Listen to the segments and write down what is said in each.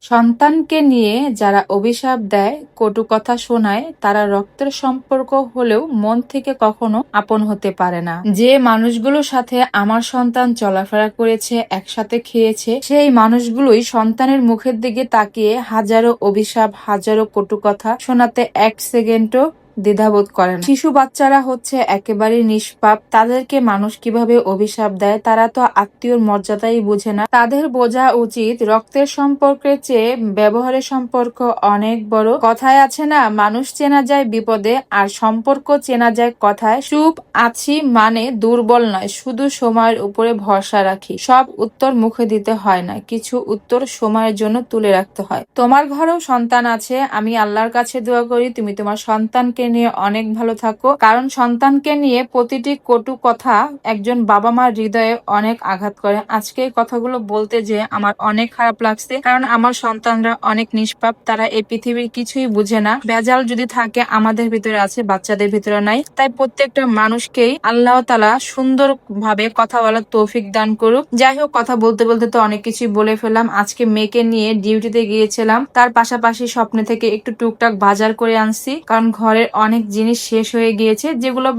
সন্তানকে নিয়ে যারা অভিশাপ দেয়, কটু কথা শোনায়, তারা রক্তের সম্পর্ক হলেও মন থেকে কখনো আপন হতে পারে না। যে মানুষগুলোর সাথে আমার সন্তান চলাফেরা করেছে, একসাথে খেয়েছে, সেই মানুষগুলোই সন্তানের মুখের দিকে তাকিয়ে হাজারো অভিশাপ, হাজারো কটু কথা শোনাতে এক সেকেন্ডও দ্বিধাবোধ করে না। শিশু বাচ্চারা হচ্ছে একেবারে নিষ্পাপ। তাদেরকে মানুষ কিভাবে অভিশাপ দেয়, তারা তো আত্মীয়র মর্যাদাই বুঝে না। তাদের বোঝা উচিত রক্তের সম্পর্কের চেয়ে ব্যবহারের সম্পর্ক অনেক বড়। কথায় আছে না, মানুষ চেনা যায় বিপদে আর সম্পর্ক চেনা যায় কথায়। চুপ আছি মানে দুর্বল নয়, শুধু সময়ের উপরে ভরসা রাখি। সব উত্তর মুখে দিতে হয় না, কিছু উত্তর সময়ের জন্য তুলে রাখতে হয়। তোমার ঘরেও সন্তান আছে, আমি আল্লাহর কাছে দোয়া করি তুমি তোমার সন্তানকে নিয়ে অনেক ভালো থাকো, কারণ সন্তানকে নিয়ে প্রতিটি কটু কথা একজন বাবা মার হৃদয়ে অনেক আঘাত করে। আজকে এই কথাগুলো বলতে যে আমার অনেক খারাপ লাগছে, কারণ আমার সন্তানরা অনেক নিষ্পাপ, তারা এই পৃথিবীর কিছুই বুঝে না। ভেজাল যদি থাকে আমাদের ভিতরে আছে, বাচ্চাদের ভিতরে নাই। তাই প্রত্যেকটা মানুষকেই আল্লাহ তাআলা সুন্দর ভাবে কথা বলার তৌফিক দান করুক। যাই হোক, কথা বলতে বলতে তো অনেক কিছুই বলে ফেললাম। আজকে মেয়েকে নিয়ে ডিউটিতে গিয়েছিলাম, তার পাশাপাশি স্বপ্নে থেকে একটু টুকটাক বাজার করে আনছি, কারণ ঘরের অনেক জিনিস শেষ হয়ে গিয়েছে, যেগুলো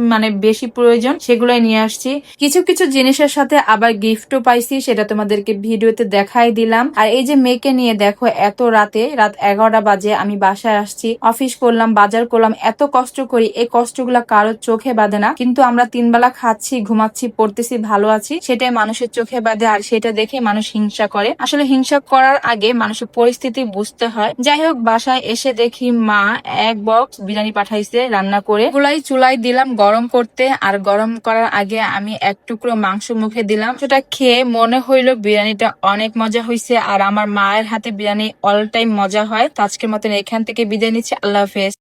বেশি প্রয়োজন সেগুলোই নিয়ে আসছি। কিছু কিছু জিনিসের সাথে আবার গিফটও পাইছি, সেটা তোমাদেরকে ভিডিওতে দেখাই দিলাম। আর এই যে মেয়েকে নিয়ে দেখো, এত রাতে, রাত 11টা বাজে আমি বাসায় আসছি, অফিস করলাম, বাজার করলাম, এত কষ্ট করি, এই কষ্টগুলা কারোর চোখে বাঁধে না, কিন্তু আমরা 3 বেলা খাচ্ছি, ঘুমাচ্ছি, পড়তেছি, ভালো আছি, সেটাই মানুষের চোখে বাঁধে। আর সেটা দেখে মানুষ হিংসা করে। আসলে হিংসা করার আগে মানুষের পরিস্থিতি বুঝতে হয়। যাই হোক, বাসায় এসে দেখি মা এক বক্স বিরিয়ানি পাঠাইছে রান্না করে। চুলাই দিলাম গরম করতে, আর গরম করার আগে আমি এক টুকরো মাংস মুখে দিলাম। সেটা খেয়ে মনে হইলো বিরিয়ানিটা অনেক মজা হয়েছে। আর আমার মায়ের হাতে বিরিয়ানি অল টাইম মজা হয়। তো আজকের মতন এখান থেকে বিদায় নিচ্ছি, আল্লাহ হাফেজ।